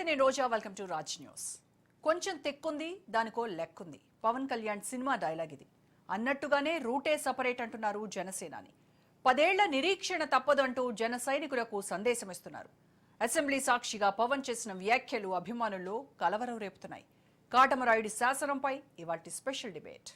నమస్తే, నేను Roja. Welcome to Raj news. కొంచెం తెక్కుంది, దానికో లెక్కుంది. పవన్ కళ్యాణ్ సినిమా డైలాగ్ ఇది. అన్నట్టుగానే రూటే సపరేట్ అంటున్నారు జనసేనాని. 10 ఏళ్ల నిరీక్షణ తప్పదంటూ జన సైనికులకు సందేశం ఇస్తున్నారు. అసెంబ్లీ సాక్షిగా పవన్ చేసిన వ్యాఖ్యలు అభిమానుల్లో కలవరం రేపుతున్నాయి. కాటమరాయుడి శాసనంపై ఇవాల్టి స్పెషల్ డిబేట్.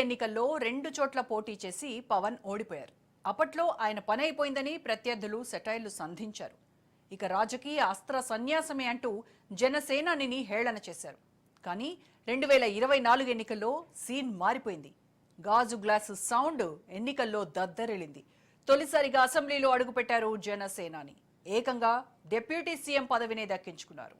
ఎన్నికల్లో 2 చోట్ల పోటీ చేసి పవన్ ఓడిపోయారు. అప్పట్లో ఆయన పని అయిపోయిందని ప్రత్యర్థులు సెటైర్లు సంధించారు. ఇక రాజకీయ అస్త్ర సన్యాసమే అంటూ జనసేనానిని హేళన చేశారు. కానీ 2024 ఎన్నికల్లో సీన్ మారిపోయింది. గాజు గ్లాసు సౌండ్ ఎన్నికల్లో దద్దరిల్లింది. తొలిసారిగా అసెంబ్లీలో అడుగుపెట్టారు జనసేనాని. ఏకంగా డిప్యూటీ సీఎం పదవినే దక్కించుకున్నారు.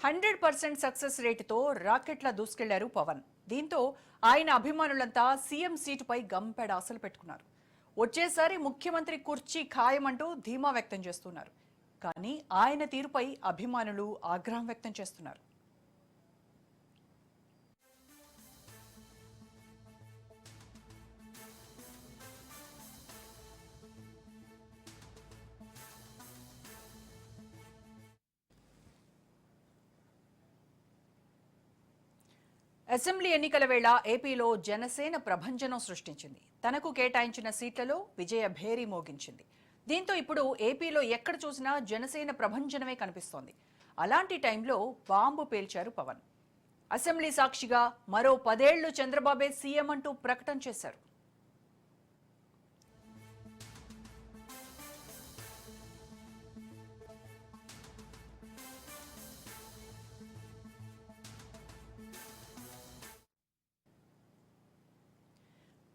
%100% సక్సెస్ రేటుతో రాకెట్లా దూసుకెళ్లారు పవన్. దీంతో ఆయన అభిమానులంతా సీఎం సీటుపై గంపెడ ఆశలు పెట్టుకున్నారు. వచ్చేసారి ముఖ్యమంత్రి కుర్చీ ఖాయమంటూ ధీమా వ్యక్తం చేస్తున్నారు. కానీ ఆయన తీరుపై అభిమానులు ఆగ్రహం వ్యక్తం చేస్తున్నారు. అసెంబ్లీ ఎన్నికల వేళ ఏపీలో జనసేన ప్రభంజనం సృష్టించింది. తనకు కేటాయించిన సీట్లలో విజయ భేరీ మోగించింది. దీంతో ఇప్పుడు ఏపీలో ఎక్కడ చూసినా జనసేన ప్రభంజనమే కనిపిస్తోంది. అలాంటి టైంలో బాంబు పేల్చారు పవన్. అసెంబ్లీ సాక్షిగా మరో 10 ఏళ్లు చంద్రబాబే సీఎం అంటూ ప్రకటన చేశారు.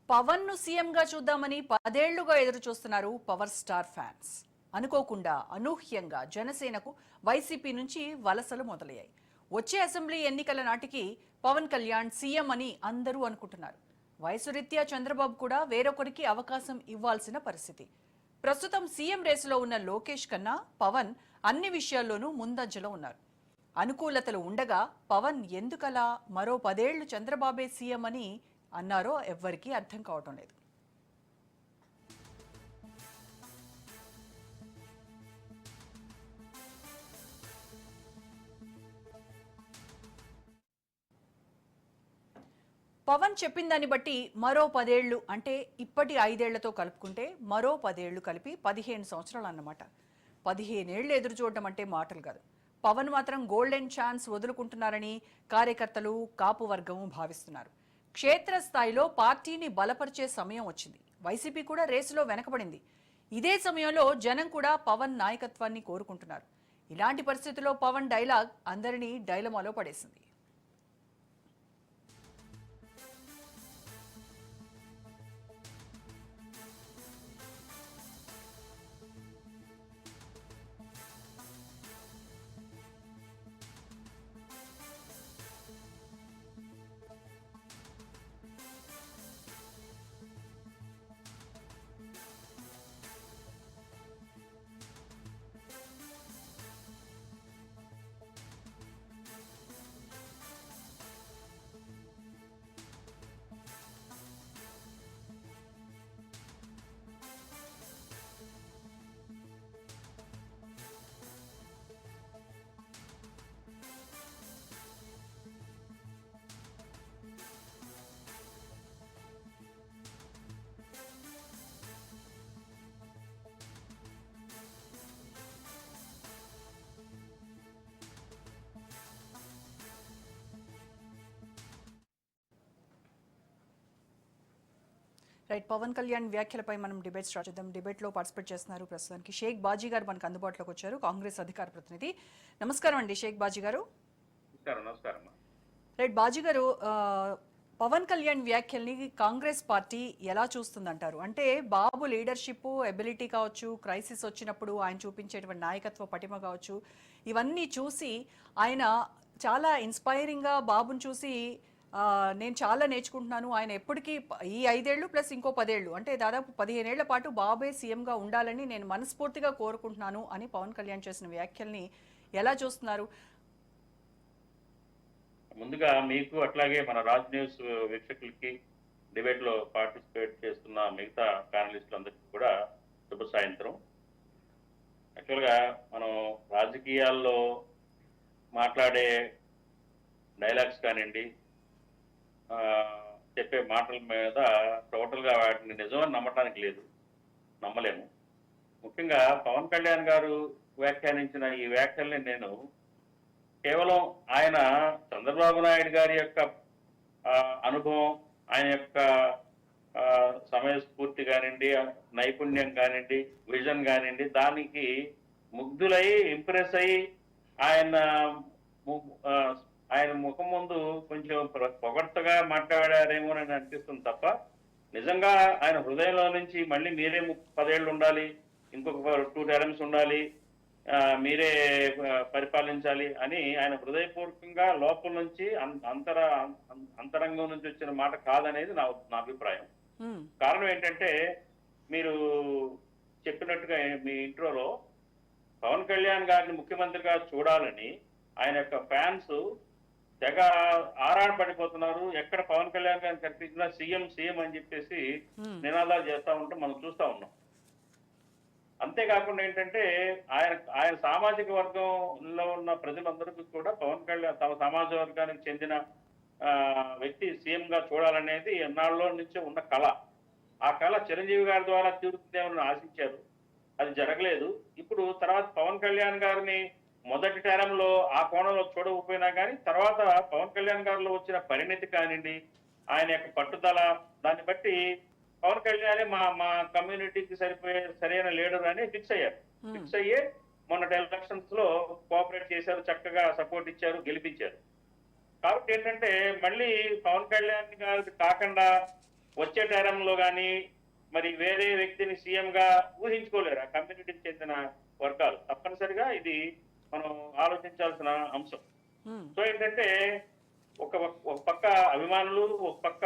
పవన్ ను సీఎంగా చూద్దామని 10 ఏళ్లుగా ఎదురు చూస్తున్నారు పవర్ స్టార్ ఫ్యాన్స్. అనుకోకుండా అనూహ్యంగా జనసేనకు వైసీపీ నుంచి వలసలు మొదలయ్యాయి. వచ్చే అసెంబ్లీ ఎన్నికల నాటికి పవన్ కళ్యాణ్ సీఎం అని అందరూ అనుకుంటున్నారు. వయసు రీత్యా చంద్రబాబు కూడా వేరొకరికి అవకాశం ఇవ్వాల్సిన పరిస్థితి. ప్రస్తుతం సీఎం రేసులో ఉన్న లోకేష్ కన్నా పవన్ అన్ని విషయాల్లోనూ ముందంజలో ఉన్నారు. అనుకూలతలు ఉండగా పవన్ ఎందుకలా మరో 10 ఏళ్లు చంద్రబాబే సీఎం అని అన్నారో ఎవ్వరికీ అర్థం కావటం లేదు. పవన్ చెప్పిన దాన్ని బట్టి మరో 10 ఏళ్లు అంటే ఇప్పటి 5 ఏళ్లతో కలుపుకుంటే మరో 10 ఏళ్లు కలిపి 15 సంవత్సరాలు అన్నమాట. 15 ఏళ్లు ఎదురు చూడటం అంటే మాటలు కాదు. పవన్ మాత్రం గోల్డెన్ ఛాన్స్ వదులుకుంటున్నారని కార్యకర్తలు, కాపు వర్గం భావిస్తున్నారు. క్షేత్రస్థాయిలో పార్టీని బలపరిచే సమయం వచ్చింది. వైసీపీ కూడా రేసులో వెనకబడింది. ఇదే సమయంలో జనం కూడా పవన్ నాయకత్వాన్ని కోరుకుంటున్నారు. ఇలాంటి పరిస్థితుల్లో పవన్ డైలాగ్ అందరినీ డైలమాలో పడేసింది. రైట్, పవన్ కళ్యాణ్ వ్యాఖ్యలపై మనం డిబేట్ స్టార్ట్ చేద్దాం. డిబేట్లో పార్టిసిపేట్ చేస్తున్నారు ప్రస్తుతానికి షేక్ బాజీ గారు మనకు అందుబాటులోకి వచ్చారు, కాంగ్రెస్ అధికార ప్రతినిధి. నమస్కారం అండి షేక్ బాజీ గారు. రైట్ బాజీ గారు, పవన్ కళ్యాణ్ వ్యాఖ్యల్ని కాంగ్రెస్ పార్టీ ఎలా చూస్తుందంటారు? అంటే బాబు లీడర్షిప్ ఎబిలిటీ కావచ్చు, క్రైసిస్ వచ్చినప్పుడు ఆయన చూపించేటువంటి నాయకత్వ పటిమ కావచ్చు, ఇవన్నీ చూసి ఆయన చాలా ఇన్స్పైరింగ్గా బాబుని చూసి నేను చాలా నేర్చుకుంటున్నాను, ఆయన ఎప్పటికీ ఈ 5 ఏళ్ళు ప్లస్ ఇంకో 10 ఏళ్ళు అంటే దాదాపు 15 ఏళ్ల పాటు బాబే సీఎంగా ఉండాలని నేను మనస్ఫూర్తిగా కోరుకుంటున్నాను అని పవన్ కళ్యాణ్ చేసిన వ్యాఖ్యల్ని ఎలా చూస్తున్నారు? ముందుగా మీకు అట్లాగే మన రాజ్ న్యూస్ వీక్షకులకి డిబేట్ లో పార్టిసిపేట్ చేస్తున్న మిగతా ప్యానలిస్టులందరికీ కూడా శుభ సాయంత్రం. యాక్చువల్ గా మనం రాజకీయాల్లో మాట్లాడే డైలాగ్స్ కానివ్వండి, చెప్పే మాటల మీద టోటల్ గా వాటిని నిజమని నమ్మటానికి లేదు, నమ్మలేము. ముఖ్యంగా పవన్ కళ్యాణ్ గారు వ్యాఖ్యానించిన ఈ వ్యాఖ్యల్ని నేను కేవలం ఆయన చంద్రబాబు నాయుడు గారి యొక్క అనుభవం, ఆయన యొక్క సమయస్ఫూర్తి కానివ్వండి, నైపుణ్యం కానివ్వండి, విజన్ కానివ్వండి, దానికి ముగ్ధులై ఇంప్రెస్ అయ్యి ఆయన ఆయన ముఖం ముందు కొంచెం పొగడ్తగా మాట్లాడారేమోనని అనిపిస్తుంది తప్ప, నిజంగా ఆయన హృదయంలో నుంచి మళ్ళీ మీరే 10 ఏళ్ళు ఉండాలి, ఇంకొక 2 టర్మ్స్ ఉండాలి, మీరే పరిపాలించాలి అని ఆయన హృదయపూర్వకంగా లోపల నుంచి అంతరంగం నుంచి వచ్చిన మాట కాదనేది నా అభిప్రాయం. కారణం ఏంటంటే, మీరు చెప్పినట్టుగా మీ ఇంట్రోలో పవన్ కళ్యాణ్ గారిని ముఖ్యమంత్రిగా చూడాలని ఆయన యొక్క ఫ్యాన్స్ తెగ ఆరాటపడిపోతున్నారు. ఎక్కడ పవన్ కళ్యాణ్ గారిని కనిపించినా సీఎం సీఎం అని చెప్పేసి నినాదాలు చేస్తా ఉంటే మనం చూస్తా ఉన్నాం. అంతేకాకుండా ఏంటంటే, ఆయన సామాజిక వర్గంలో ఉన్న ప్రజలందరికీ కూడా పవన్ కళ్యాణ్ తమ సామాజిక వర్గానికి చెందిన వ్యక్తి సీఎం గా చూడాలనేది ఎన్నాళ్ళలో నుంచే ఉన్న కళ. ఆ కళ చిరంజీవి గారి ద్వారా తీరుతుందేమని ఆశించారు, అది జరగలేదు. ఇప్పుడు తర్వాత పవన్ కళ్యాణ్ గారిని మొదటి టర్మ్లో ఆ కోణంలో చూడకపోయినా కానీ, తర్వాత పవన్ కళ్యాణ్ గారిలో వచ్చిన పరిణతి కానివ్వండి, ఆయన యొక్క పట్టుదల, దాన్ని బట్టి పవన్ కళ్యాణ్ మా కమ్యూనిటీకి సరైన లీడర్ అని ఫిక్స్ అయ్యారు. ఫిక్స్ అయ్యే మొన్నటి ఎలక్షన్స్ లో కోఆపరేట్ చేశారు, చక్కగా సపోర్ట్ ఇచ్చారు, గెలిపించారు. కాబట్టి ఏంటంటే, మళ్ళీ పవన్ కళ్యాణ్ గారికి కాకుండా వచ్చే టైంలో కానీ మరి వేరే వ్యక్తిని సీఎం గా ఊహించుకోలేరు ఆ కమ్యూనిటీకి చెందిన వర్గాలు. తప్పనిసరిగా ఇది మనం ఆలోచించాల్సిన అంశం. సో ఏంటంటే, ఒక పక్క అభిమానులు, ఒక పక్క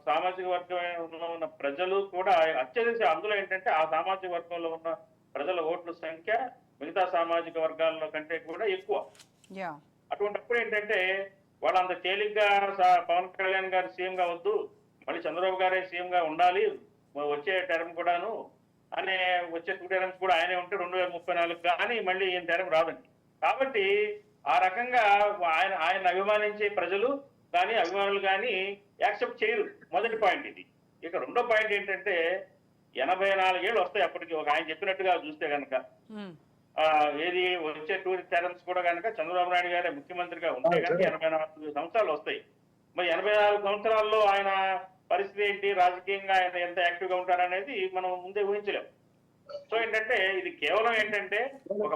సామాజిక వర్గంలో ఉన్న ప్రజలు కూడా అత్యధిక, అందులో ఏంటంటే ఆ సామాజిక వర్గంలో ఉన్న ప్రజల ఓట్ల సంఖ్య మిగతా సామాజిక వర్గాల కంటే కూడా ఎక్కువ. అటువంటిప్పుడు ఏంటంటే, వాళ్ళంత తేలిగ్గా పవన్ కళ్యాణ్ గారు సీఎం గా వద్దు, మళ్ళీ చంద్రబాబు గారే సీఎం గా ఉండాలి వచ్చే టర్మ్ కూడాను, అనే వచ్చే 2 టర్మ్స్ కూడా ఆయనే ఉంటే 2034 కానీ మళ్ళీ ఈయన టర్మ్ రాదండి. కాబట్టి ఆ రకంగా ఆయన అభిమానించే ప్రజలు కానీ అభిమానులు కానీ యాక్సెప్ట్ చేయరు. మొదటి పాయింట్ ఇది. ఇక రెండో పాయింట్ ఏంటంటే, 84 ఏళ్ళు వస్తాయి అప్పటికి, ఒక ఆయన చెప్పినట్టుగా చూస్తే కనుక ఏది వచ్చే 2 టర్మ్స్ కూడా కనుక చంద్రబాబు నాయుడు గారే ముఖ్యమంత్రిగా ఉంటే కనుక 84 సంవత్సరాలు వస్తాయి. మరి 84 సంవత్సరాల్లో ఆయన పరిస్థితి ఏంటి, రాజకీయంగా ఆయన ఎంత యాక్టివ్ గా ఉంటారనేది మనం ముందే ఊహించలేము. సో ఏంటంటే, ఇది కేవలం ఏంటంటే ఒక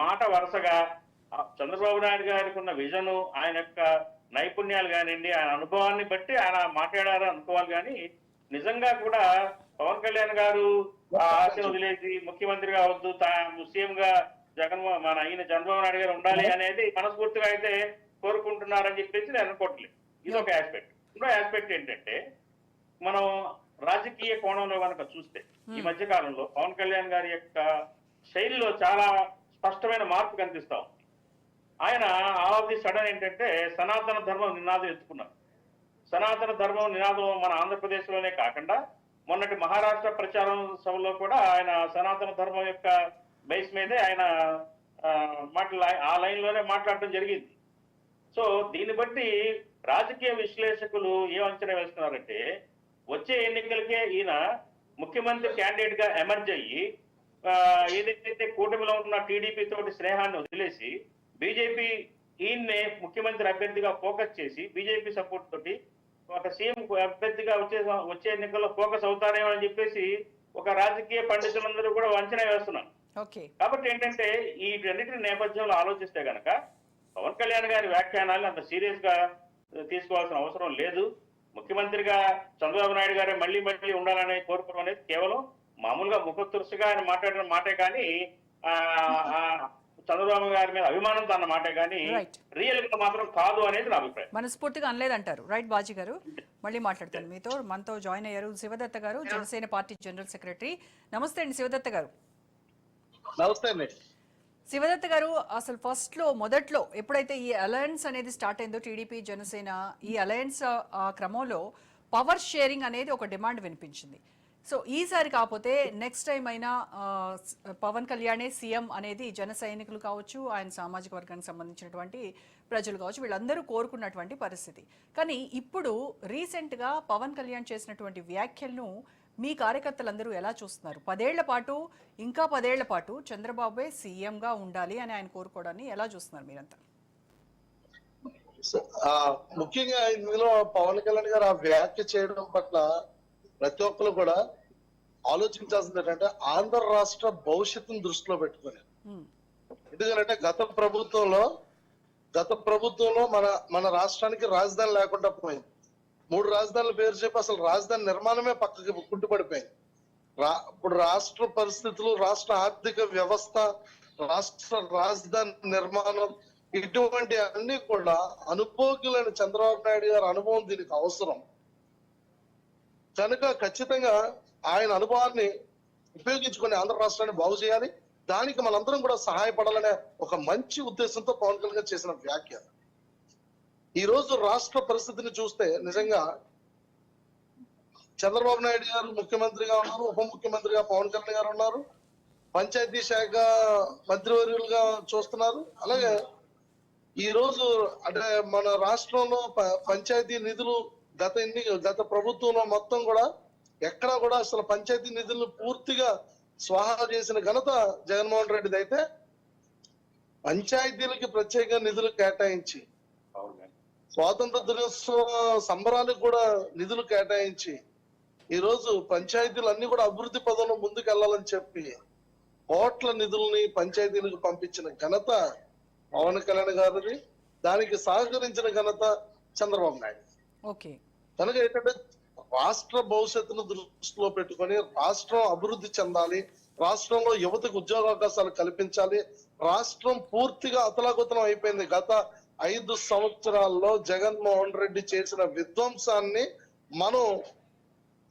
మాట వరుసగా చంద్రబాబు నాయుడు గారికి ఉన్న విజను, ఆయన యొక్క నైపుణ్యాలు కానివ్వండి, ఆయన అనుభవాన్ని బట్టి ఆయన మాట్లాడారు అనుకోవాలి. కానీ నిజంగా కూడా పవన్ కళ్యాణ్ గారు ఆ ఆశను వదిలేసి ముఖ్యమంత్రిగా వద్దు, సీఎం గా ఈయన చంద్రబాబు నాయుడు గారు ఉండాలి అనేది మనస్ఫూర్తిగా అయితే కోరుకుంటున్నారని చెప్పేసి నేను అనుకోవట్లేదు. ఇది ఒక ఆస్పెక్ట్. ఇంకో ఆస్పెక్ట్ ఏంటంటే, మనం రాజకీయ కోణంలో కనుక చూస్తే ఈ మధ్య కాలంలో పవన్ కళ్యాణ్ గారి యొక్క శైలిలో చాలా స్పష్టమైన మార్పు కనిపిస్తా ఉంది. ఆయన ఆల్ ఆఫ్ ది సడన్ ఏంటంటే సనాతన ధర్మం నినాదం ఎత్తుకున్నారు. సనాతన ధర్మం నినాదం మన ఆంధ్రప్రదేశ్ లోనే కాకుండా మొన్నటి మహారాష్ట్ర ప్రచారం సభలో కూడా ఆయన సనాతన ధర్మం యొక్క బేస్ మీదే ఆయన ఆ లైన్ లోనే మాట్లాడటం జరిగింది. సో దీన్ని బట్టి రాజకీయ విశ్లేషకులు ఏం అంచనా వేస్తున్నారంటే, వచ్చే ఎన్నికలకే ఈయన ముఖ్యమంత్రి క్యాండిడేట్ గా ఎమర్జ్ అయ్యి ఏదైతే కూటమిలో ఉన్న టీడీపీ తోటి స్నేహాన్ని వదిలేసి బీజేపీ ఈయన్నే ముఖ్యమంత్రి అభ్యర్థిగా ఫోకస్ చేసి బీజేపీ సపోర్ట్ తోటి ఒక సీఎం అభ్యర్థిగా వచ్చే ఎన్నికల్లో ఫోకస్ అవుతారేమో అని చెప్పేసి ఒక రాజకీయ పండితులందరూ కూడా అంచనా వేస్తున్నారు. కాబట్టి ఏంటంటే, ఈ రెండింటి నేపథ్యంలో ఆలోచిస్తే గనక పవన్ కళ్యాణ్ గారి వ్యాఖ్యానాలు అంత సీరియస్ గా తీసుకోవాల్సిన అవసరం లేదు. ముఖ్యమంత్రిగా చంద్రబాబు నాయుడు గారే మళ్ళీ మళ్ళీ ఉండాలని కోరుకోవడం అనేది కేవలం మామూలుగా ముఖతురుసుగా ఆయన మాట్లాడిన మాటే కానీ చంద్రబాబు గారి మీద అభిమానంతో అన్న మాటే కానీ రియల్ గా మాత్రం కాదు అనేది నా అభిప్రాయం. మనస్ఫూర్తిగా అనలేదంటారు. రైట్ బాజీ గారు, మళ్ళీ మాట్లాడతాను మీతో. మనతో జాయిన్ అయ్యారు శివదత్త గారు, జనసేన పార్టీ జనరల్ సెక్రటరీ. నమస్తే అండి శివదత్త గారు. నమస్తే అండి శివదత్త గారు, అసలు మొదట్లో ఎప్పుడైతే ఈ అలయన్స్ అనేది స్టార్ట్ అయిందో టీడీపీ జనసేన, ఈ అలయన్స్ క్రమంలో పవర్ షేరింగ్ అనేది ఒక డిమాండ్ వినిపించింది. సో ఈసారి కాకపోతే నెక్స్ట్ టైం అయినా పవన్ కళ్యాణే సీఎం అనేది జన సైనికులు కావచ్చు, ఆయన సామాజిక వర్గానికి సంబంధించినటువంటి ప్రజలు కావచ్చు, వీళ్ళందరూ కోరుకున్నటువంటి పరిస్థితి. కానీ ఇప్పుడు రీసెంట్గా పవన్ కళ్యాణ్ చేసినటువంటి వ్యాఖ్యలను మీ కార్యకర్తలందరూ ఎలా చూస్తున్నారు? 10 ఏళ్ల పాటు, ఇంకా 10 ఏళ్ల పాటు చంద్రబాబే సీఎంగా ఉండాలి అని ఆయన కోరుకోవడాన్ని ఎలా చూస్తున్నారు మీరంతా? ముఖ్యంగా ఇందులో పవన్ కళ్యాణ్ గారు ఆ వ్యాఖ్య చేయడం పట్ల ప్రతి ఒక్కరు కూడా ఆలోచించాల్సింది ఏంటంటే ఆంధ్ర రాష్ట్ర భవిష్యత్తును దృష్టిలో పెట్టుకుని. ఎందుకంటే గత ప్రభుత్వంలో మన రాష్ట్రానికి రాజధాని లేకుండా పోయింది. 3 రాజధానుల పేరు చెప్పి అసలు రాజధాని నిర్మాణమే పక్కకి కుంటుపడిపోయింది. ఇప్పుడు రాష్ట్ర పరిస్థితులు, రాష్ట్ర ఆర్థిక వ్యవస్థ, రాష్ట్ర రాజధాని నిర్మాణం, ఇటువంటి అన్ని కూడా అనుభవజ్ఞులైన చంద్రబాబు నాయుడు గారి అనుభవం దీనికి అవసరం కనుక ఖచ్చితంగా ఆయన అనుభవాన్ని ఉపయోగించుకొని ఆంధ్ర రాష్ట్రాన్ని బాగు చేయాలి. దానికి మనందరం కూడా సహాయపడాలనే ఒక మంచి ఉద్దేశంతో పవన్ కళ్యాణ్ చేసిన వ్యాఖ్య. ఈ రోజు రాష్ట్ర పరిస్థితిని చూస్తే నిజంగా చంద్రబాబు నాయుడు గారు ముఖ్యమంత్రిగా ఉన్నారు, ఉప ముఖ్యమంత్రిగా పవన్ కళ్యాణ్ గారు ఉన్నారు, పంచాయతీ శాఖ మంత్రివర్యులుగా చూస్తున్నారు. అలాగే ఈ రోజు అంటే మన రాష్ట్రంలో పంచాయతీ నిధులు గత ప్రభుత్వంలో మొత్తం కూడా ఎక్కడా కూడా అసలు పంచాయతీ నిధులను పూర్తిగా స్వాహా చేసిన ఘనత జగన్మోహన్ రెడ్డిది. అయితే పంచాయతీలకి ప్రత్యేక నిధులు కేటాయించి, స్వాతంత్ర దినోత్సవ సంబరాలకు కూడా నిధులు కేటాయించి ఈ రోజు పంచాయతీలు అన్ని కూడా అభివృద్ధి పదంలో ముందుకు వెళ్ళాలని చెప్పి కోట్ల నిధుల్ని పంచాయతీలకు పంపించిన ఘనత పవన్ కళ్యాణ్ గారిది. దానికి సహకరించిన ఘనత చంద్రబాబు నాయుడు. ఓకే, కనుక ఏంటంటే రాష్ట్ర భవిష్యత్తును దృష్టిలో పెట్టుకొని రాష్ట్రం అభివృద్ధి చెందాలి, రాష్ట్రంలో యువతకు ఉద్యోగావకాశాలు కల్పించాలి. రాష్ట్రం పూర్తిగా అతలాకుతలం అయిపోయింది. గత 5 సంవత్సరాల్లో జగన్మోహన్ రెడ్డి చేసిన విధ్వంసాన్ని మనం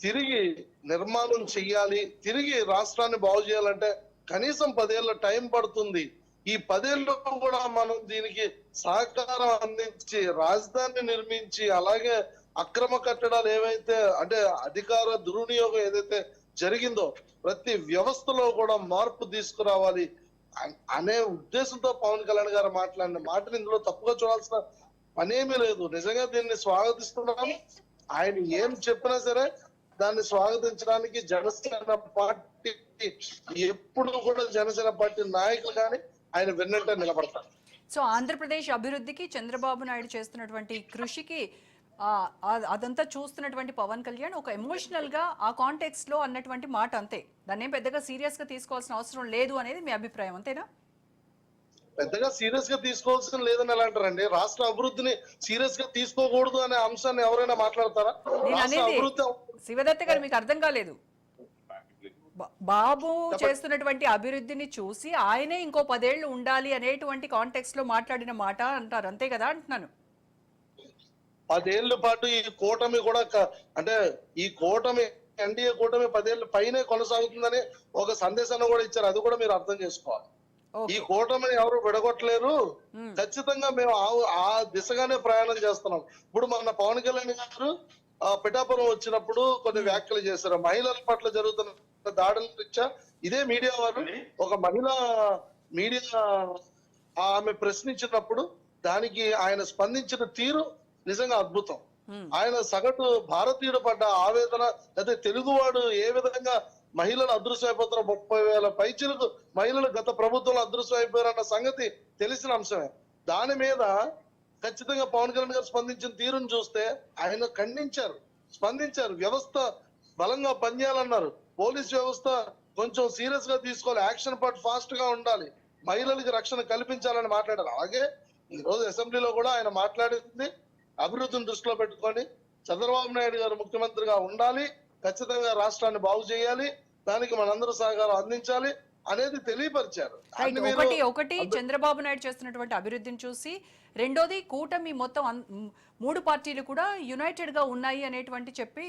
తిరిగి నిర్మాణం చెయ్యాలి. తిరిగి రాష్ట్రాన్ని బాగు చేయాలంటే కనీసం 10 ఏళ్ళ టైం పడుతుంది. ఈ 10 ఏళ్ళలో కూడా మనం దీనికి సహకారం అందించి రాజధానిని నిర్మించి, అలాగే అక్రమ కట్టడాలు ఏవైతే అంటే అధికార దుర్వినియోగం ఏదైతే జరిగిందో ప్రతి వ్యవస్థలో కూడా మార్పు తీసుకురావాలి అనే ఉద్దేశంతో పవన్ కళ్యాణ్ గారు మాట్లాడిన మాటలు ఇందులో తప్పుగా చూడాల్సిన పనేమీ లేదు. నిజంగా దీన్ని స్వాగతిస్తున్నాము. ఆయన ఏం చెప్పినా సరే దాన్ని స్వాగతించడానికి జనసేన పార్టీ ఎప్పుడు కూడా జనసేన పార్టీ నాయకులు కానీ ఆయన వెన్నంటే నిలబడతారు. సో ఆంధ్రప్రదేశ్ అభివృద్ధికి చంద్రబాబు నాయుడు చేస్తున్నటువంటి కృషికి అదంతా చూస్తున్నటువంటి పవన్ కళ్యాణ్ ఒక ఎమోషనల్ గా ఆ కాంటెక్స్ట్ లో అన్నటువంటి మాట అంతే. దాన్ని ఏం పెద్దగా సీరియస్ గా తీసుకోవాల్సిన అవసరం లేదు అనేది మీ అభిప్రాయం, అంతేనా? పెద్దగా సీరియస్ గా తీసుకోవాల్సిన లేదని ఎలా అంటారండి? రాష్ట్ర అభివృద్ధిని సీరియస్ గా తీసుకోకూడదు అనే అంశాన్ని ఎవరైనా మాట్లాడతారా? శివదత్త గారు, మీకు అర్థం కాలేదు. బాబు చేస్తున్నటువంటి అభివృద్ధిని చూసి ఆయనే ఇంకో 10 ఏళ్లు ఉండాలి అనేటువంటి కాంటెక్స్ట్ లో మాట్లాడిన మాట అంటారు, అంతే కదా అంటున్నాను. 10 ఏళ్ల పాటు ఈ కూటమి కూడా అంటే ఈ కూటమి ఎన్డీఏ కూటమి 10 ఏళ్ళ పైనే కొనసాగుతుందని ఒక సందేశాన్ని కూడా ఇచ్చారు. అది కూడా మీరు అర్థం చేసుకోవాలి. ఈ కూటమిని ఎవరు విడగొట్టలేరు. ఖచ్చితంగా మేము ఆ దిశగానే ప్రయాణం చేస్తున్నాం. ఇప్పుడు మన పవన్ కళ్యాణ్ గారు పిఠాపురం వచ్చినప్పుడు కొన్ని వ్యాఖ్యలు చేశారు. మహిళల పట్ల జరుగుతున్న దాడుల రీత్యా ఇదే మీడియా వారు ఒక మీడియా ఆమె ప్రశ్నించినప్పుడు దానికి ఆయన స్పందించిన తీరు నిజంగా అద్భుతం. ఆయన సగటు భారతీయుడు పడ్డ ఆవేదన, అయితే తెలుగువాడు ఏ విధంగా మహిళలు అదృశ్యమైపోతారో, 30,000 పైచిలకు మహిళలు గత ప్రభుత్వంలో అదృశ్యమైపోయారన్న సంగతి తెలిసిన అంశమే. దాని మీద ఖచ్చితంగా పవన్ కళ్యాణ్ గారు స్పందించిన తీరును చూస్తే ఆయన ఖండించారు, స్పందించారు. వ్యవస్థ బలంగా పనిచేయాలన్నారు. పోలీస్ వ్యవస్థ కొంచెం సీరియస్ గా తీసుకోవాలి, యాక్షన్ పార్ట్ ఫాస్ట్ గా ఉండాలి, మహిళలకి రక్షణ కల్పించాలని మాట్లాడారు. అలాగే ఈ రోజు అసెంబ్లీలో కూడా ఆయన మాట్లాడింది అభివృద్ధిని దృష్టిలో పెట్టుకొని చంద్రబాబు నాయుడు గారు ముఖ్యమంత్రిగా ఉండాలి, ఖచ్చితంగా రాష్ట్రాన్ని బాగు చేయాలి, దానికి మనందరూ సహకారం అందించాలి అనేది తెలియపరిచారు. రైట్. ఒకటి చంద్రబాబు నాయుడు చేస్తున్నటువంటి అభివృద్ధిని చూసి, రెండోది కూటమి మొత్తం మూడు పార్టీలు కూడా యునైటెడ్ గా ఉన్నాయి అనేటువంటి చెప్పి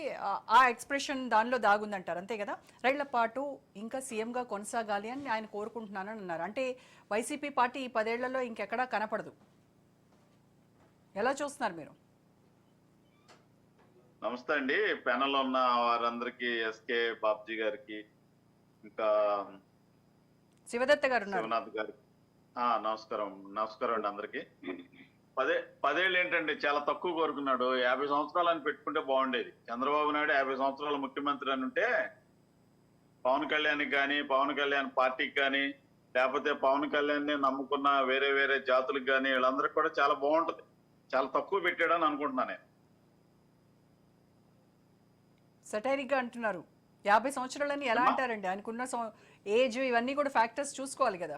ఆ ఎక్స్ప్రెషన్ దానిలో దాగుందంటారు, అంతే కదా? రైళ్ల పాటు ఇంకా సీఎం గా కొనసాగాలి అని ఆయన కోరుకుంటున్నానని అన్నారు. అంటే వైసీపీ పార్టీ ఈ 10 ఏళ్లలో ఇంకెక్కడా కనపడదు. ఎలా చూస్తున్నారు మీరు? నమస్తే అండి. ప్యానెల్ లో ఉన్న వారందరికీ, ఎస్కే బాబ్జీ గారికి, ఇంకా శివదత్త గారు ఉన్నారు. శివనాథ్ గారికి నమస్కారం. నమస్కారం అండి అందరికి. పదేళ్ళు ఏంటండి, చాలా తక్కువ కోరుకున్నాడు. 50 సంవత్సరాలు అని పెట్టుకుంటే బాగుండేది. చంద్రబాబు నాయుడు 50 సంవత్సరాల ముఖ్యమంత్రి అని ఉంటే పవన్ కళ్యాణ్కి కానీ, పవన్ కళ్యాణ్ పార్టీకి కానీ, లేకపోతే పవన్ కళ్యాణ్ ని నమ్ముకున్న వేరే వేరే జాతులకు కానీ వీళ్ళందరికీ కూడా చాలా బాగుంటది. చాలా తక్కువ పెట్టాడని అనుకుంటున్నాను నేను. సటైరిక్ గా అంటున్నారు. 50 సంవత్సరాలని ఎలా అంటారండి? ఆయనకున్న ఏజ్ ఇవన్నీ కూడా ఫ్యాక్టర్స్ చూసుకోవాలి కదా.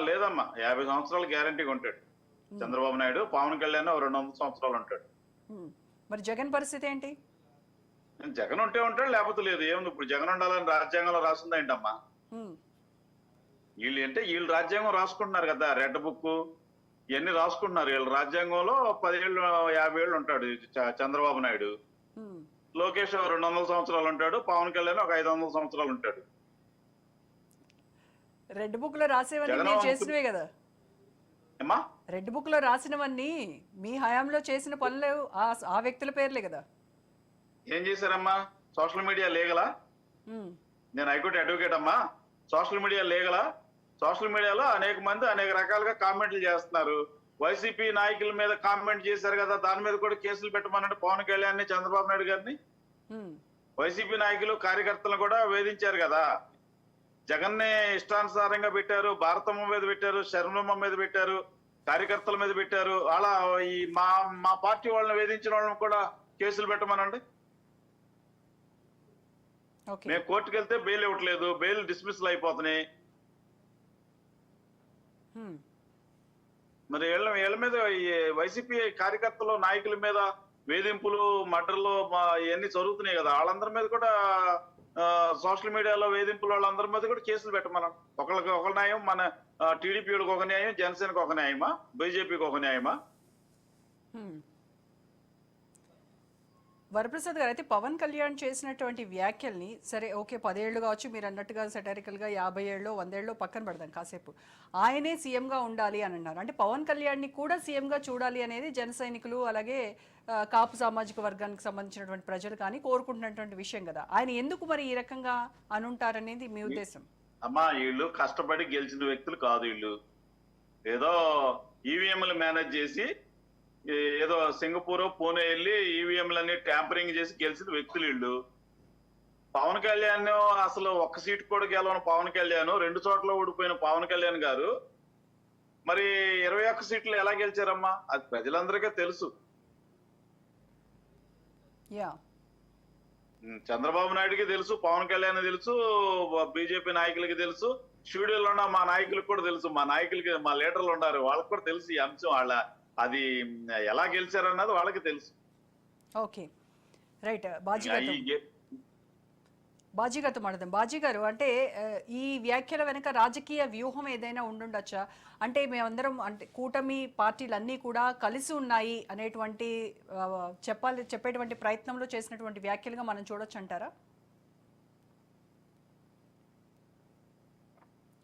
లేదమ్మా, 50 సంవత్సరాలు గ్యారంటీగా ఉంటాడు చంద్రబాబు నాయుడు. పవన్ కళ్యాణ్ 200 సంవత్సరాలు ఉంటాడు. మరి జగన్ పరిస్థితి ఏంటి? జగన్ ఉంటే ఉంటాడు, లేకపోతే లేదు. ఏముంది, ఇప్పుడు జగన్ ఉండాలని రాజ్యాంగంలో రాసిందా ఏంటమ్మా? వీళ్ళు రాజ్యాంగం రాసుకుంటున్నారు కదా, రెడ్ బుక్ ఇవన్నీ రాసుకుంటున్నారు. వీళ్ళు రాజ్యాంగంలో 10 ఏళ్ళు 50 ఏళ్ళు ఉంటాడు చంద్రబాబు నాయుడు. లోకేష్ 200 సంవత్సరాలు ఉంటాడు, పవన్ కళ్యాణ్ ఒక 500 సంవత్సరాలు ఉంటాడు. రెడ్ బుక్ లో రాసేవన్నీ మీరు చేసినవే కదా. ఏమ్మా, రెడ్ బుక్ లో రాసినవన్నీ మీ హయాంలో చేసిన పనులు ఆ వ్యక్తుల పేర్లే కదా. ఏం చేశారమ్మా? సోషల్ మీడియా లీగలా? నేను హైకోర్టు అడ్వకేట్ అమ్మా. సోషల్ మీడియా లీగలా? సోషల్ మీడియాలో అనేక మంది అనేక రకాలుగా కామెంట్లు చేస్తున్నారు. వైసీపీ నాయకుల మీద కామెంట్ చేశారు కదా, దాని మీద కూడా కేసులు పెట్టమన్నాడు పవన్ కళ్యాణ్ ని, చంద్రబాబు నాయుడు గారిని. వైసీపీ నాయకులు కార్యకర్తలను కూడా వేధించారు కదా. జగన్ ని ఇష్టానుసారంగా పెట్టారు, భారతమ్మ మీద పెట్టారు, శర్మమ్మ మీద పెట్టారు, కార్యకర్తల మీద పెట్టారు. అలా ఈ మా పార్టీ వాళ్ళని వేధించిన వాళ్ళని కూడా కేసులు పెట్టమనండి. మేము కోర్టుకు వెళ్తే బెయిల్ ఇవ్వట్లేదు, బెయిల్ డిస్మిస్లు అయిపోతున్నాయి. మరి వీళ్ళ మీద వైసీపీ కార్యకర్తలు నాయకుల మీద వేధింపులు, మర్డర్లు ఇవన్నీ జరుగుతున్నాయి కదా. వాళ్ళందరి మీద కూడా సోషల్ మీడియాలో వేధింపులు వాళ్ళందరి మీద కూడా కేసులు పెట్టమనం. ఒకళ్ళకి ఒక న్యాయం, మన టీడీపీ ఒక న్యాయం, జనసేనకు ఒక న్యాయమా, బీజేపీకి ఒక న్యాయమా? వరప్రసాద్ గారు, అయితే పవన్ కళ్యాణ్ చేసినటువంటి వ్యాఖ్యల్ని, సరే ఓకే 10 ఏళ్ళు కావచ్చు, మీరు అన్నట్టుగా సెటారికల్ గా 50 ఏళ్ళు 100 ఏళ్ళు పక్కన పెడదాం కాసేపు. ఆయనే సీఎం గా ఉండాలి అని అన్నారు. అంటే పవన్ కళ్యాణ్ ని కూడా సీఎం గా చూడాలి అనేది జన సైనికులు, అలాగే కాపు సామాజిక వర్గానికి సంబంధించినటువంటి ప్రజలు కానీ కోరుకుంటున్నటువంటి విషయం కదా. ఆయన ఎందుకు మరి ఈ రకంగా అనుంటారనేది మీ ఉద్దేశం? అమ్మా, వీళ్ళు కష్టపడి గెలిచిన వ్యక్తులు కాదు. వీళ్ళు ఏదో ఈవీఎంలు మేనేజ్ చేసి, ఏదో సింగపూర్ పూణే వెళ్ళి ఈవీఎంలన్నీ ట్యాంపరింగ్ చేసి గెలిచిన వ్యక్తులు వీళ్ళు. పవన్ కళ్యాణ్ అసలు ఒక్క సీటు కూడా గెలవని పవన్ కళ్యాణ్, 2 చోట్ల ఓడిపోయిన పవన్ కళ్యాణ్ గారు మరి 21 సీట్లు ఎలా గెలిచారమ్మా? అది ప్రజలందరికీ తెలుసు. చంద్రబాబు నాయుడుకి తెలుసు, పవన్ కళ్యాణ్ తెలుసు, బీజేపీ నాయకులకి తెలుసు, స్టూడియోలో ఉన్న మా నాయకులకు కూడా తెలుసు, మా నాయకులకి, మా లీడర్లు ఉన్నారు, వాళ్ళకి కూడా తెలుసు ఈ అంశం. వాళ్ళ అది ఎలా గెలిచారన్నది వాళ్ళకి తెలుసు. Okay, right. బాజీ గారితో మాట్లాడదాం. బాజీ గారు, అంటే ఈ వ్యాఖ్యల వెనక రాజకీయ వ్యూహం ఏదైనా ఉండుండొచ్చా? అంటే మేమందరం, అంటే కూటమి పార్టీలన్నీ కూడా కలిసి ఉన్నాయి అనేటువంటి చెప్పేటువంటి ప్రయత్నంలో చేసినటువంటి వ్యాఖ్యలుగా మనం చూడొచ్చు అంటారా?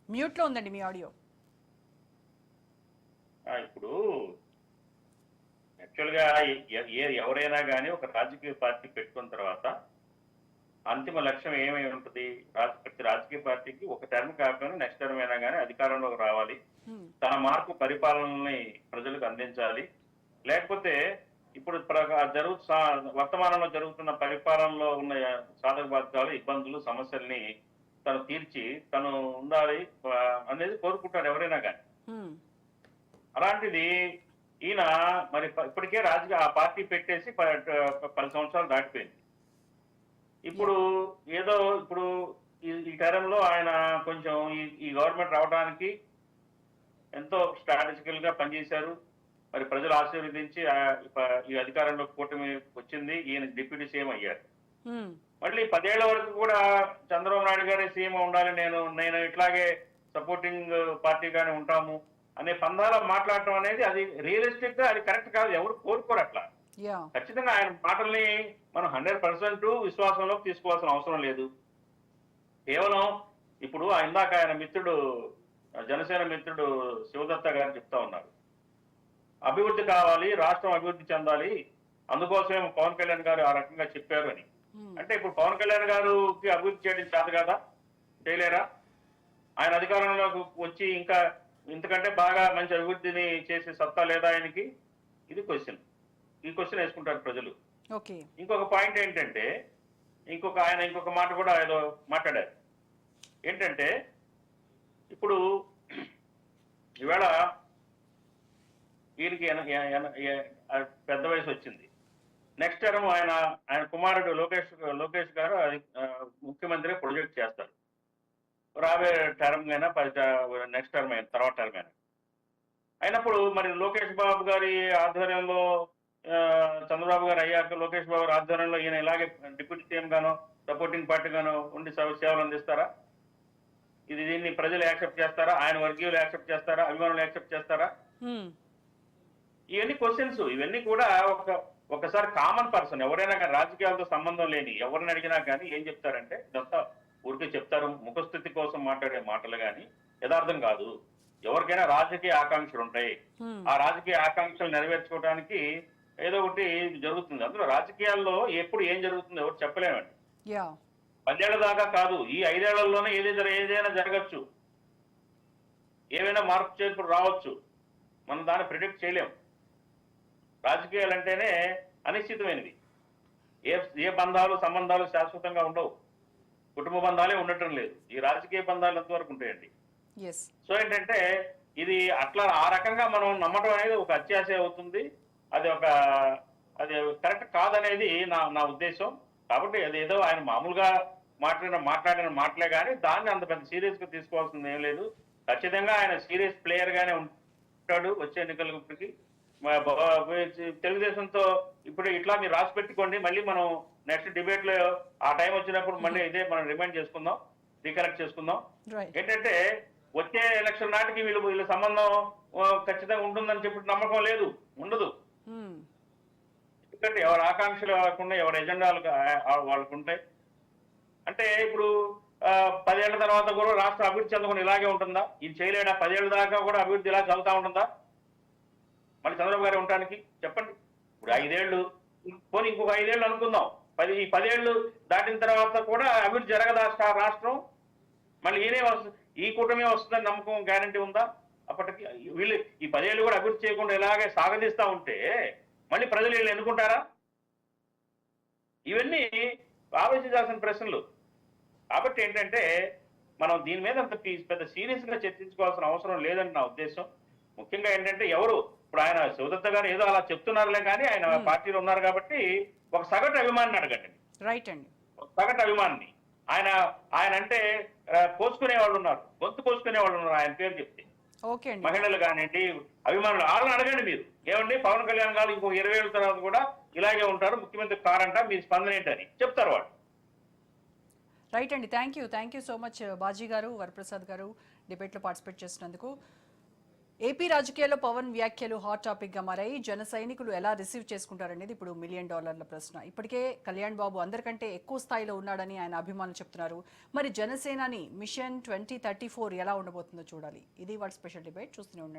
మ్యూట్లో ఉందండి మీ ఆడియో. ఇప్పుడు యాక్చువల్గా ఎవరైనా కానీ ఒక రాజకీయ పార్టీ పెట్టుకున్న తర్వాత అంతిమ లక్ష్యం ఏమై ఉంటుంది? ప్రతి రాజకీయ పార్టీకి ఒక టర్మ్ కాకపోయినా నెక్స్ట్ టర్మ్ అయినా కానీ అధికారంలోకి రావాలి, తన మార్పు పరిపాలనని ప్రజలకు అందించాలి. లేకపోతే ఇప్పుడు వర్తమానంలో జరుగుతున్న పరిపాలనలో ఉన్న సాధక బాధకాలు, ఇబ్బందులు, సమస్యల్ని తను తీర్చి తను ఉండాలి అనేది కోరుకుంటారు ఎవరైనా కానీ. అలాంటిది ఈయన మరి ఇప్పటికే ఆ పార్టీ పెట్టేసి 10 సంవత్సరాలు దాటిపోయింది. ఇప్పుడు ఈ టైంలో ఆయన కొంచెం ఈ గవర్నమెంట్ రావడానికి ఎంతో స్ట్రాటజికల్ గా పనిచేశారు. మరి ప్రజలు ఆశీర్వదించి ఈ అధికారంలో కూటమి వచ్చింది. ఈయన డిప్యూటీ సీఎం అయ్యారు. మళ్ళీ 10 ఏళ్ల వరకు కూడా చంద్రబాబు నాయుడు గారే సీఎం ఉండాలి, నేను ఇట్లాగే సపోర్టింగ్ పార్టీగానే ఉంటాము అనే పందాల మాట్లాడటం అనేది అది రియలిస్టిక్ గా అది కరెక్ట్ కాదు. ఎవరు కోరుకోరు అట్లా. ఖచ్చితంగా ఆయన మాటల్ని మనం 100% విశ్వాసంలోకి తీసుకోవాల్సిన అవసరం లేదు. కేవలం ఇప్పుడు ఇందాక ఆయన మిత్రుడు జనసేన మిత్రుడు శివదత్త గారు చెప్తా ఉన్నారు, అభివృద్ధి కావాలి, రాష్ట్రం అభివృద్ధి చెందాలి, అందుకోసమే పవన్ కళ్యాణ్ గారు ఆ రకంగా చెప్పారు అని. అంటే ఇప్పుడు పవన్ కళ్యాణ్ గారికి అభివృద్ధి చేయడం చేత కదా, చేయలేరా? ఆయన అధికారంలోకి వచ్చి ఇంకా ఇంతకంటే బాగా మంచి అభివృద్ధిని చేసే సత్తా లేదా ఆయనకి? ఇది క్వశ్చన్. ఈ క్వశ్చన్ వేసుకుంటారు ప్రజలు. ఇంకొక పాయింట్ ఏంటంటే, ఆయన ఇంకొక మాట కూడా ఏదో మాట్లాడారు. ఏంటంటే ఇప్పుడు ఇవాళ ఈయనకి పెద్ద వయసు వచ్చింది. నెక్స్ట్ టర్మ్ ఆయన కుమారుడు లోకేష్ గారు ముఖ్యమంత్రి ప్రొజెక్ట్ చేస్తారు. రాబోయే టర్మ్ అయినా నెక్స్ట్ టర్మ్ అయిన తర్వాత టర్మ్ అయినా అయినప్పుడు మరి లోకేష్ బాబు గారి ఆధ్వర్యంలో చంద్రబాబు గారు అయ్యాక లోకేష్ బాబు గారి ఆధ్వర్యంలో ఈయన ఇలాగే డిప్యూటీ సీఎం గానో సపోర్టింగ్ పార్టీ గానో ఉండి సేవలు అందిస్తారా? దీన్ని ప్రజలు యాక్సెప్ట్ చేస్తారా? ఆయన వర్గీయులు యాక్సెప్ట్ చేస్తారా? అభిమానులు యాక్సెప్ట్ చేస్తారా? ఇవన్నీ క్వశ్చన్స్. ఇవన్నీ కూడా ఒకసారి కామన్ పర్సన్ ఎవరైనా కానీ రాజకీయాలతో సంబంధం లేని ఎవరిని అడిగినా కానీ ఏం చెప్తారంటే ఇదంతా ఊరికే చెప్తారు, ముఖస్థితి కోసం మాట్లాడే మాటలు కానీ యథార్థం కాదు. ఎవరికైనా రాజకీయ ఆకాంక్షలు ఉంటాయి. ఆ రాజకీయ ఆకాంక్షలు నెరవేర్చుకోవడానికి ఏదో ఒకటి జరుగుతుంది. అందులో రాజకీయాల్లో ఎప్పుడు ఏం జరుగుతుందో ఎవరు చెప్పలేమండి. 10 ఏళ్ల దాకా కాదు, ఈ 5 ఏళ్లలోనే ఏదైనా జరగచ్చు, ఏవైనా మార్పు చేర్పులు రావచ్చు. మనం దాన్ని ప్రిడిక్ట్ చేయలేం. రాజకీయాలు అంటేనే అనిశ్చితమైనవి. ఏ సంబంధాలు శాశ్వతంగా ఉండవు. కుటుంబ బంధాలే ఉండటం లేదు. ఈ రాజకీయ బంధాలు ఎంతవరకు ఉంటాయండి? సో ఏంటంటే ఇది అట్లా ఆ రకంగా మనం నమ్మటం అనేది ఒక అత్యాశ అవుతుంది. అది కరెక్ట్ కాదనేది నా ఉద్దేశం. కాబట్టి అదేదో ఆయన మామూలుగా మాట్లాడిన మాటలే కానీ దాన్ని అంత పెద్ద సీరియస్ గా తీసుకోవాల్సింది ఏం లేదు. ఖచ్చితంగా ఆయన సీరియస్ ప్లేయర్ గానే ఉంటాడు వచ్చే ఎన్నికలకి. తెలుగుదేశంతో ఇప్పుడు ఇట్లా మీరు రాసి పెట్టుకోండి, మళ్ళీ మనం నెక్స్ట్ డిబేట్ లో ఆ టైం వచ్చినప్పుడు మళ్ళీ ఇదే మనం రిమైండ్ చేసుకుందాం, రీకనెక్ట్ చేసుకుందాం. ఏంటంటే వచ్చే ఎలక్షన్ నాటికి వీళ్ళ సంబంధం ఖచ్చితంగా ఉంటుందని చెప్పి నమ్మకం లేదు, ఉండదు. ఎందుకంటే ఎవరి ఆకాంక్షలు వాళ్ళకుండా, ఎవరి ఎజెండాలు వాళ్ళకు ఉంటాయి. అంటే ఇప్పుడు 10 ఏళ్ల తర్వాత కూడా రాష్ట్ర అభివృద్ధి చెందకుండా ఇలాగే ఉంటుందా? ఇది చేయలేడా? 10 ఏళ్ళ దాకా కూడా అభివృద్ధి ఇలా చదువుతా ఉంటుందా? మళ్ళీ చంద్రబాబు గారు ఉండడానికి చెప్పండి. ఇప్పుడు 5 ఏళ్ళు పోనీ, ఇంకొక 5 ఏళ్ళు అనుకుందాం. ఈ 10 ఏళ్ళు దాటిన తర్వాత కూడా అభివృద్ధి జరగదా రాష్ట్రం? మళ్ళీ ఈ కూటమి వస్తుందని నమ్మకం గ్యారంటీ ఉందా? అప్పటికి వీళ్ళు ఈ 10 ఏళ్ళు కూడా అభివృద్ధి చేయకుండా ఇలాగే సాగదీస్తా ఉంటే మళ్ళీ ప్రజలు వీళ్ళు ఎన్నుకుంటారా? ఇవన్నీ ఆలోచించాల్సిన ప్రశ్నలు. కాబట్టి ఏంటంటే మనం దీని మీద అంత పెద్ద సీరియస్ గా చర్చించుకోవాల్సిన అవసరం లేదని నా ఉద్దేశం. ముఖ్యంగా ఏంటంటే ఇప్పుడు ఆయన శివదత్త గారు ఏదో అలా చెప్తున్నారులే కానీ ఆయన పార్టీలో ఉన్నారు కాబట్టి ఒక సగటు అభిమానిని అడగండి. రైట్ అండి. ఒక సగటు అభిమానిని ఆయన అంటే కోసుకునే వాళ్ళు ఉన్నారు, గొంతు కోసుకునే వాళ్ళు ఉన్నారు ఆయన పేరు చెప్తే. మహిళలు కానివ్వండి, అభిమానులు, వాళ్ళని అడగండి మీరు. ఏమండి పవన్ కళ్యాణ్ గారు ఇంకో 20 ఏళ్ళ తర్వాత కూడా ఇలాగే ఉంటారు, ముఖ్యమంత్రి కారంట, మీ స్పందన ఏంటని చెప్తారు వాళ్ళు. రైట్ అండి. Thank you so much Baji గారు, వరప్రసాద్ గారు డిబేట్లో పార్టిసిపేట్ చేసినందుకు. ఏపీ రాజకీయాల్లో పవన్ వ్యాఖ్యలు హాట్ టాపిక్ గా మారాయి. జన సైనికులు ఎలా రిసీవ్ చేసుకుంటారనేది ఇప్పుడు $1 మిలియన్ ప్రశ్న. ఇప్పటికే కళ్యాణ్ బాబు అందరికంటే ఎక్కువ స్థాయిలో ఉన్నాడని ఆయన అభిమానులు చెప్తున్నారు. మరి జనసేనాని మిషన్ 2034 ఎలా ఉండబోతుందో చూడాలి. ఇది వాటి స్పెషల్ డిబేట్. చూస్తూనే ఉండండి.